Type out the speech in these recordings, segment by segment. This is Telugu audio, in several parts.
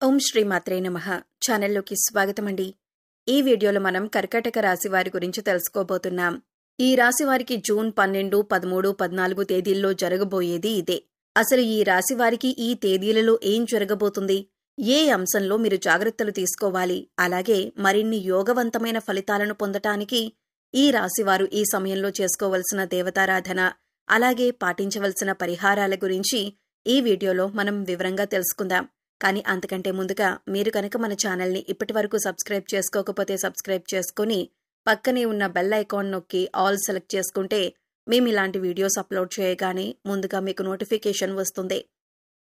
ఓం శ్రీ మాత్రే నమః. ఛానల్లోకి స్వాగతమండి. ఈ వీడియోలో మనం కర్కాటక రాశి వారి గురించి తెలుసుకోబోతున్నాం. ఈ రాశి వారికి జూన్ 12, 13, 14 తేదీల్లో జరగబోయేది ఇదే. అసలు ఈ రాశి వారికి ఈ తేదీలలో ఏం జరగబోతుంది, ఏ అంశంలో మీరు జాగ్రత్తలు తీసుకోవాలి, అలాగే మరిన్ని యోగవంతమైన ఫలితాలను పొందటానికి ఈ రాశివారు ఈ సమయంలో చేసుకోవలసిన దేవతారాధన, అలాగే పాటించవలసిన పరిహారాల గురించి ఈ వీడియోలో మనం వివరంగా తెలుసుకుందాం. కానీ అంతకంటే ముందుగా మీరు కనుక మన ఛానల్ని ఇప్పటివరకు సబ్స్క్రైబ్ చేసుకోకపోతే సబ్స్క్రైబ్ చేసుకుని పక్కనే ఉన్న బెల్ ఐకాన్ నొక్కి ఆల్ సెలెక్ట్ చేసుకుంటే మేము ఇలాంటి వీడియోస్ అప్లోడ్ చేయగానే ముందుగా మీకు నోటిఫికేషన్ వస్తుంది.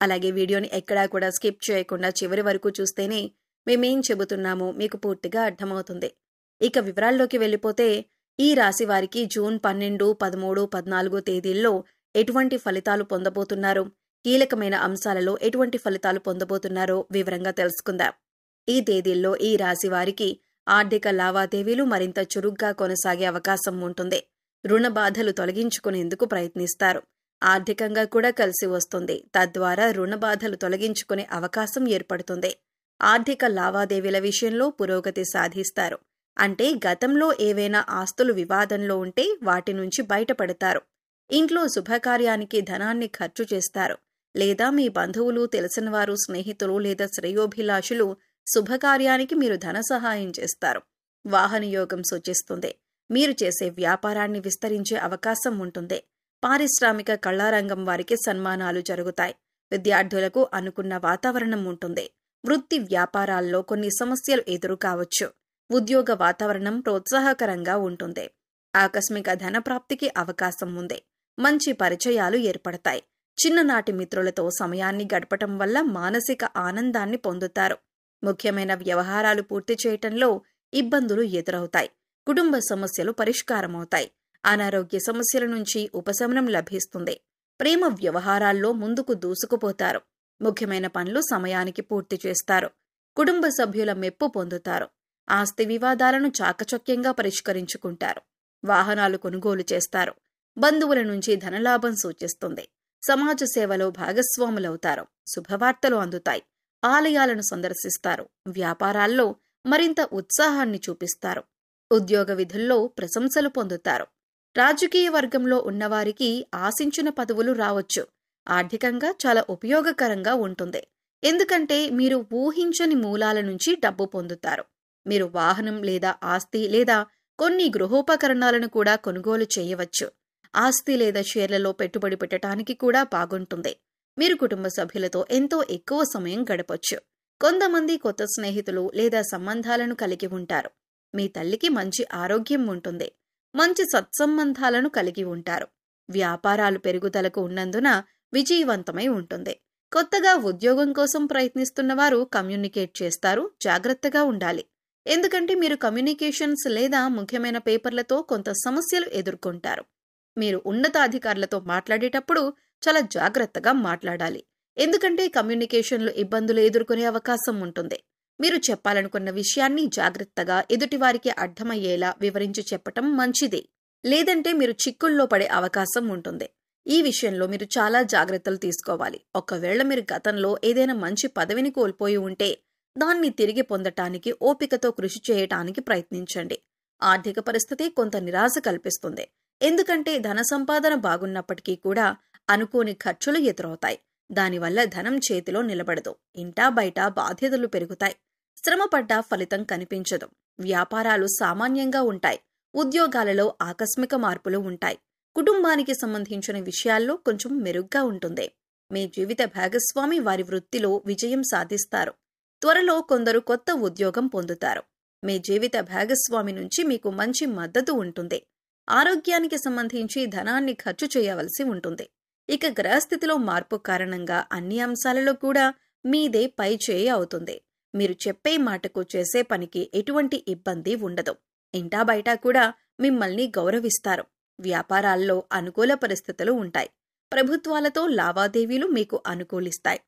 అలాగే వీడియోని ఎక్కడా కూడా స్కిప్ చేయకుండా చివరి వరకు చూస్తేనే మేమేం చెబుతున్నామో మీకు పూర్తిగా అర్థమవుతుంది. ఇక వివరాల్లోకి వెళ్ళిపోతే ఈ రాశి వారికి జూన్ 12, 13, 14 తేదీల్లో ఎటువంటి ఫలితాలు పొందబోతున్నారు, కీలకమైన అంశాలలో ఎటువంటి ఫలితాలు పొందబోతున్నారో వివరంగా తెలుసుకుందాం. ఈ తేదీల్లో ఈ రాశి వారికి ఆర్థిక లావాదేవీలు మరింత చురుగ్గా కొనసాగే అవకాశం ఉంటుంది. రుణ బాధలు తొలగించుకునేందుకు ప్రయత్నిస్తారు. ఆర్థికంగా కూడా కలిసి వస్తుంది. తద్వారా రుణ బాధలు తొలగించుకునే అవకాశం ఏర్పడుతుంది. ఆర్థిక లావాదేవీల విషయంలో పురోగతి సాధిస్తారు. అంటే గతంలో ఏవైనా ఆస్తులు వివాదంలో ఉంటే వాటి నుంచి బయటపడతారు. ఇంట్లో శుభకార్యానికి ధనాన్ని ఖర్చు చేస్తారు. లేదా మీ బంధువులు, తెలిసినవారు, స్నేహితులు లేదా శ్రేయోభిలాషులు శుభకార్యానికి మీరు ధన సహాయం చేస్తారు. వాహన యోగం సూచిస్తుంది. మీరు చేసే వ్యాపారాన్ని విస్తరించే అవకాశం ఉంటుంది. పారిశ్రామిక కళారంగం వారికి సన్మానాలు జరుగుతాయి. విద్యార్థులకు అనుకున్న వాతావరణం ఉంటుంది. వృత్తి వ్యాపారాల్లో కొన్ని సమస్యలు ఎదురు కావచ్చు. ఉద్యోగ వాతావరణం ప్రోత్సాహకరంగా ఉంటుంది. ఆకస్మిక ధన ప్రాప్తికి అవకాశం ఉంది. మంచి పరిచయాలు ఏర్పడతాయి. చిన్ననాటి మిత్రులతో సమయాన్ని గడపటం వల్ల మానసిక ఆనందాన్ని పొందుతారు. ముఖ్యమైన వ్యవహారాలు పూర్తి చేయటంలో ఇబ్బందులు ఎదురవుతాయి. కుటుంబ సమస్యలు పరిష్కారమవుతాయి. అనారోగ్య సమస్యల నుంచి ఉపశమనం లభిస్తుంది. ప్రేమ వ్యవహారాల్లో ముందుకు దూసుకుపోతారు. ముఖ్యమైన పనులు సమయానికి పూర్తి చేస్తారు. కుటుంబ సభ్యుల మెప్పు పొందుతారు. ఆస్తి వివాదాలను చాకచక్యంగా పరిష్కరించుకుంటారు. వాహనాలు కొనుగోలు చేస్తారు. బంధువుల నుంచి ధనలాభం సూచిస్తుంది. సమాజ సేవలో భాగస్వాములవుతారు. శుభవార్తలు అందుతాయి. ఆలయాలను సందర్శిస్తారు. వ్యాపారాల్లో మరింత ఉత్సాహాన్ని చూపిస్తారు. ఉద్యోగ విధుల్లో ప్రశంసలు పొందుతారు. రాజకీయ వర్గంలో ఉన్నవారికి ఆశించిన పదవులు రావచ్చు. ఆర్థికంగా చాలా ఉపయోగకరంగా ఉంటుంది. ఎందుకంటే మీరు ఊహించని మూలాల నుంచి డబ్బు పొందుతారు. మీరు వాహనం లేదా ఆస్తి లేదా కొన్ని గృహోపకరణాలను కూడా కొనుగోలు చేయవచ్చు. ఆస్తి లేదా షేర్లలో పెట్టుబడి పెట్టడానికి కూడా బాగుంటుంది. మీరు కుటుంబ సభ్యులతో ఎంతో ఎక్కువ సమయం గడపొచ్చు. కొంతమంది కొత్త స్నేహితులు లేదా సంబంధాలను కలిగి ఉంటారు. మీ తల్లికి మంచి ఆరోగ్యం ఉంటుంది. మంచి సత్సంబంధాలను కలిగి ఉంటారు. వ్యాపారాలు పెరుగుదలకు ఉన్నందున విజయవంతమై ఉంటుంది. కొత్తగా ఉద్యోగం కోసం ప్రయత్నిస్తున్న వారు కమ్యూనికేట్ చేస్తారు. జాగ్రత్తగా ఉండాలి. ఎందుకంటే మీరు కమ్యూనికేషన్స్ లేదా ముఖ్యమైన పేపర్లతో కొంత సమస్యలు ఎదుర్కొంటారు. మీరు ఉన్నతాధికారులతో మాట్లాడేటప్పుడు చాలా జాగ్రత్తగా మాట్లాడాలి. ఎందుకంటే కమ్యూనికేషన్లు ఇబ్బందులు ఎదుర్కొనే అవకాశం ఉంటుంది. మీరు చెప్పాలనుకున్న విషయాన్ని జాగ్రత్తగా ఎదుటివారికి అర్థమయ్యేలా వివరించి చెప్పటం మంచిది. లేదంటే మీరు చిక్కుల్లో పడే అవకాశం ఉంటుంది. ఈ విషయంలో మీరు చాలా జాగ్రత్తలు తీసుకోవాలి. ఒకవేళ మీరు గతంలో ఏదైనా మంచి పదవిని కోల్పోయి ఉంటే దాన్ని తిరిగి పొందటానికి ఓపికతో కృషి చేయటానికి ప్రయత్నించండి. ఆర్థిక పరిస్థితి కొంత నిరాశ కల్పిస్తుంది. ఎందుకంటే ధన సంపాదన బాగున్నప్పటికీ కూడా అనుకోని ఖర్చులు ఎదురవుతాయి. దానివల్ల ధనం చేతిలో నిలబడదు. ఇంటా బయట బాధ్యతలు పెరుగుతాయి. శ్రమపడ్డా ఫలితం కనిపించదు. వ్యాపారాలు సామాన్యంగా ఉంటాయి. ఉద్యోగాలలో ఆకస్మిక మార్పులు ఉంటాయి. కుటుంబానికి సంబంధించిన విషయాల్లో కొంచెం మెరుగ్గా ఉంటుంది. మీ జీవిత భాగస్వామి వారి వృత్తిలో విజయం సాధిస్తారు. త్వరలో కొందరు కొత్త ఉద్యోగం పొందుతారు. మీ జీవిత భాగస్వామి నుంచి మీకు మంచి మద్దతు ఉంటుంది. ఆరోగ్యానికి సంబంధించి ధనాన్ని ఖర్చు చేయవలసి ఉంటుంది. ఇక గ్రహస్థితిలో మార్పు కారణంగా అన్ని అంశాలలో కూడా మీదే పై చేయి అవుతుంది. మీరు చెప్పే మాటకు చేసే పనికి ఎటువంటి ఇబ్బంది ఉండదు. ఇంటా బయట కూడా మిమ్మల్ని గౌరవిస్తారు. వ్యాపారాల్లో అనుకూల పరిస్థితులు ఉంటాయి. ప్రభుత్వాలతో లావాదేవీలు మీకు అనుకూలిస్తాయి.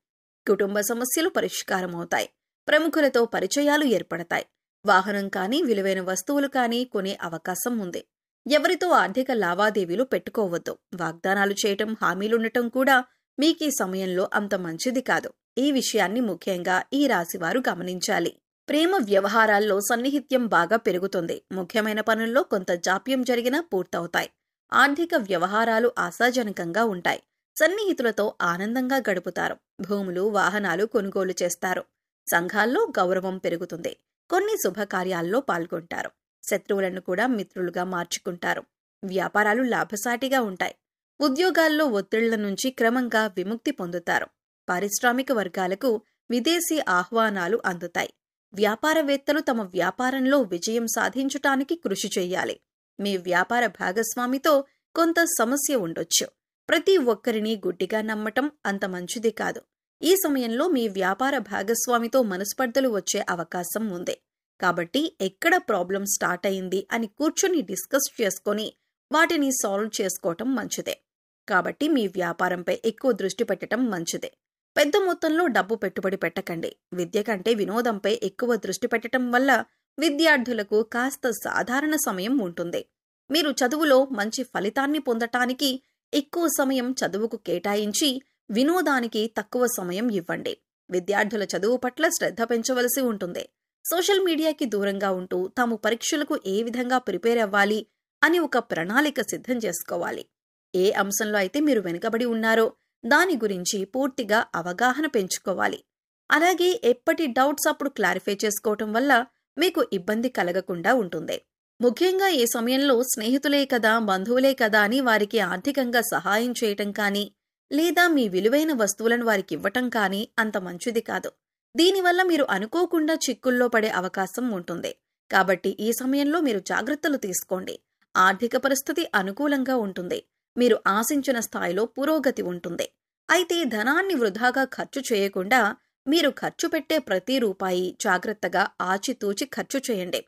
కుటుంబ సమస్యలు పరిష్కారమవుతాయి. ప్రముఖులతో పరిచయాలు ఏర్పడతాయి. వాహనం కానీ విలువైన వస్తువులు కానీ కొనే అవకాశం ఉంది. ఎవరితో ఆర్థిక లావాదేవీలు పెట్టుకోవద్దు. వాగ్దానాలు చేయటం, హామీలుండటం కూడా మీకీ సమయంలో అంత మంచిది కాదు. ఈ విషయాన్ని ముఖ్యంగా ఈ రాశివారు గమనించాలి. ప్రేమ వ్యవహారాల్లో సన్నిహిత్యం బాగా పెరుగుతుంది. ముఖ్యమైన పనుల్లో కొంత జాప్యం జరిగినా పూర్తవుతాయి. ఆర్థిక వ్యవహారాలు ఆశాజనకంగా ఉంటాయి. సన్నిహితులతో ఆనందంగా గడుపుతారు. భూములు, వాహనాలు కొనుగోలు చేస్తారు. సంఘాల్లో గౌరవం పెరుగుతుంది. కొన్ని శుభకార్యాల్లో పాల్గొంటారు. శత్రువులను కూడా మిత్రులుగా మార్చుకుంటారు. వ్యాపారాలు లాభసాటిగా ఉంటాయి. ఉద్యోగాల్లో ఒత్తిళ్ల నుంచి క్రమంగా విముక్తి పొందుతారు. పారిశ్రామిక వర్గాలకు విదేశీ ఆహ్వానాలు అందుతాయి. వ్యాపారవేత్తలు తమ వ్యాపారంలో విజయం సాధించటానికి కృషి చెయ్యాలి. మీ వ్యాపార భాగస్వామితో కొంత సమస్య ఉండొచ్చు. ప్రతి ఒక్కరిని గుడ్డిగా నమ్మటం అంత మంచిది కాదు. ఈ సమయంలో మీ వ్యాపార భాగస్వామితో మనస్పర్ధలు వచ్చే అవకాశం ఉంది. కాబట్టి ఎక్కడ ప్రాబ్లం స్టార్ట్ అయింది అని కూర్చుని డిస్కస్ చేసుకొని వాటిని సాల్వ్ చేసుకోవటం మంచిదే. కాబట్టి మీ వ్యాపారంపై ఎక్కువ దృష్టి పెట్టడం మంచిదే. పెద్ద మొత్తంలో డబ్బు పెట్టుబడి పెట్టకండి. విద్య కంటే వినోదంపై ఎక్కువ దృష్టి పెట్టడం వల్ల విద్యార్థులకు కాస్త సాధారణ సమయం ఉంటుంది. మీరు చదువులో మంచి ఫలితాన్ని పొందటానికి ఎక్కువ సమయం చదువుకు కేటాయించి వినోదానికి తక్కువ సమయం ఇవ్వండి. విద్యార్థుల చదువు పట్ల శ్రద్ధ పెంచవలసి ఉంటుంది. సోషల్ మీడియాకి దూరంగా ఉంటూ తాము పరీక్షలకు ఏ విధంగా ప్రిపేర్ అవ్వాలి అని ఒక ప్రణాళిక సిద్ధం చేసుకోవాలి. ఏ అంశంలో అయితే మీరు వెనుకబడి ఉన్నారో దాని గురించి పూర్తిగా అవగాహన పెంచుకోవాలి. అలాగే ఎప్పటి డౌట్స్ అప్పుడు క్లారిఫై చేసుకోవటం వల్ల మీకు ఇబ్బంది కలగకుండా ఉంటుంది. ముఖ్యంగా ఈ సమయంలో స్నేహితులే కదా, బంధువులే కదా అని వారికి ఆర్థికంగా సహాయం చేయటం కానీ లేదా మీ విలువైన వస్తువులను వారికి ఇవ్వటం కానీ అంత మంచిది కాదు. దీనివల్ల మీరు అనుకోకుండా చిక్కుల్లో పడే అవకాశం ఉంటుంది. కాబట్టి ఈ సమయంలో మీరు జాగ్రత్తలు తీసుకోండి. ఆర్థిక పరిస్థితి అనుకూలంగా ఉంటుంది. మీరు ఆశించిన స్థాయిలో పురోగతి ఉంటుంది. అయితే ధనాన్ని వృధాగా ఖర్చు చేయకుండా మీరు ఖర్చు పెట్టే ప్రతి రూపాయి జాగ్రత్తగా ఆచితూచి ఖర్చు చేయండి.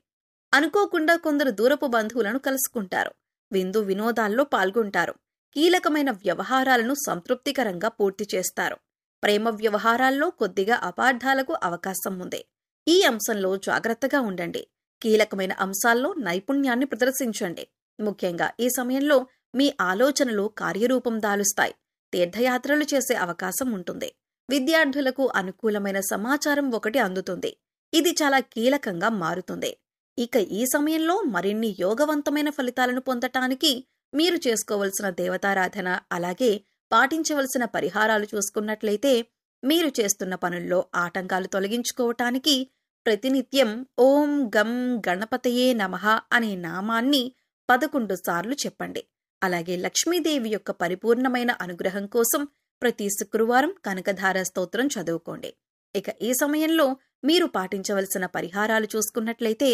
అనుకోకుండా కొందరు దూరపు బంధువులను కలుసుకుంటారు. విందు వినోదాల్లో పాల్గొంటారు. కీలకమైన వ్యవహారాలను సంతృప్తికరంగా పూర్తి చేస్తారు. ప్రేమ వ్యవహారాల్లో కొద్దిగా అపార్థాలకు అవకాశం ఉంది. ఈ అంశంలో జాగ్రత్తగా ఉండండి. కీలకమైన అంశాల్లో నైపుణ్యాన్ని ప్రదర్శించండి. ముఖ్యంగా ఈ సమయంలో మీ ఆలోచనలు కార్యరూపం దాలుస్తాయి. తీర్థయాత్రలు చేసే అవకాశం ఉంటుంది. విద్యార్థులకు అనుకూలమైన సమాచారం ఒకటి అందుతుంది. ఇది చాలా కీలకంగా మారుతుంది. ఇక ఈ సమయంలో మరిన్ని యోగవంతమైన ఫలితాలను పొందటానికి మీరు చేసుకోవలసిన దేవతారాధన, అలాగే పాటించవలసిన పరిహారాలు చూసుకున్నట్లయితే మీరు చేస్తున్న పనుల్లో ఆటంకాలు తొలగించుకోవటానికి ప్రతినిత్యం ఓం గం గణపతయే నమః అనే నామాన్ని 11 సార్లు చెప్పండి. అలాగే లక్ష్మీదేవి యొక్క పరిపూర్ణమైన అనుగ్రహం కోసం ప్రతి శుక్రవారం కనకధార స్తోత్రం చదువుకోండి. ఇక ఈ సమయంలో మీరు పాటించవలసిన పరిహారాలు చూసుకున్నట్లయితే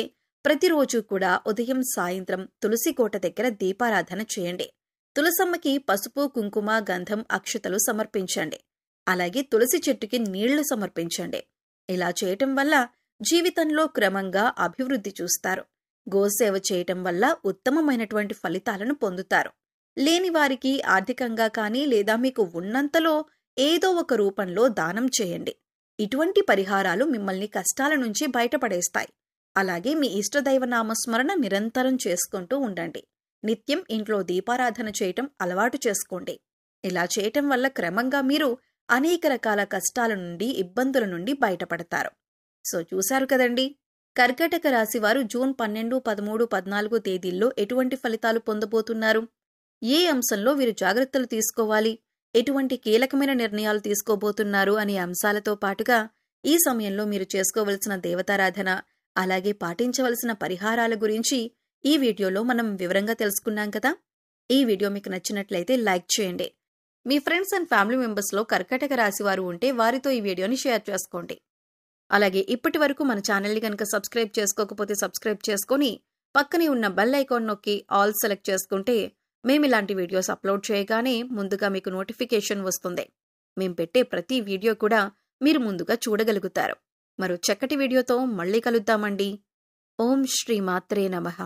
ప్రతిరోజు కూడా ఉదయం సాయంత్రం తులసి కోట దగ్గర దీపారాధన చేయండి. తులసమ్మకి పసుపు, కుంకుమ, గంధం, అక్షతలు సమర్పించండి. అలాగే తులసి చెట్టుకి నీళ్లు సమర్పించండి. ఇలా చేయటం వల్ల జీవితంలో క్రమంగా అభివృద్ధి చూస్తారు. గోసేవ చేయటం వల్ల ఉత్తమమైనటువంటి ఫలితాలను పొందుతారు. లేని వారికి ఆర్థికంగా కానీ లేదా మీకు ఉన్నంతలో ఏదో ఒక రూపంలో దానం చేయండి. ఇటువంటి పరిహారాలు మిమ్మల్ని కష్టాల నుంచి బయటపడేస్తాయి. అలాగే మీ ఇష్టదైవ నామస్మరణ నిరంతరం చేసుకుంటూ ఉండండి. నిత్యం ఇంట్లో దీపారాధన చేయటం అలవాటు చేసుకోండి. ఇలా చేయటం వల్ల క్రమంగా మీరు అనేక రకాల కష్టాల నుండి, ఇబ్బందుల నుండి బయటపడతారు. సో చూశారు కదండి, కర్కాటక రాశివారు జూన్ 12, 13, 14 తేదీల్లో ఎటువంటి ఫలితాలు పొందబోతున్నారు, ఏ అంశంలో వీరు జాగ్రత్తలు తీసుకోవాలి, ఎటువంటి కీలకమైన నిర్ణయాలు తీసుకోబోతున్నారు అనే అంశాలతో పాటుగా ఈ సమయంలో మీరు చేసుకోవలసిన దేవతారాధన, అలాగే పాటించవలసిన పరిహారాల గురించి ఈ వీడియోలో మనం వివరంగా తెలుసుకున్నాం కదా. ఈ వీడియో మీకు నచ్చినట్లయితే లైక్ చేయండి. మీ ఫ్రెండ్స్ అండ్ ఫ్యామిలీ మెంబర్స్లో కర్కాటక రాశివారు ఉంటే వారితో ఈ వీడియోని షేర్ చేసుకోండి. అలాగే ఇప్పటి వరకు మన ఛానల్ని కనుక సబ్స్క్రైబ్ చేసుకోకపోతే సబ్స్క్రైబ్ చేసుకొని పక్కనే ఉన్న బెల్ ఐకాన్ నొక్కి ఆల్ సెలెక్ట్ చేసుకుంటే మేము ఇలాంటి వీడియోస్ అప్లోడ్ చేయగానే ముందుగా మీకు నోటిఫికేషన్ వస్తుంది. మేం పెట్టే ప్రతి వీడియో కూడా మీరు ముందుగా చూడగలుగుతారు. మరో చక్కటి వీడియోతో మళ్ళీ కలుద్దామండి. ఓం శ్రీ మాత్రే నమః.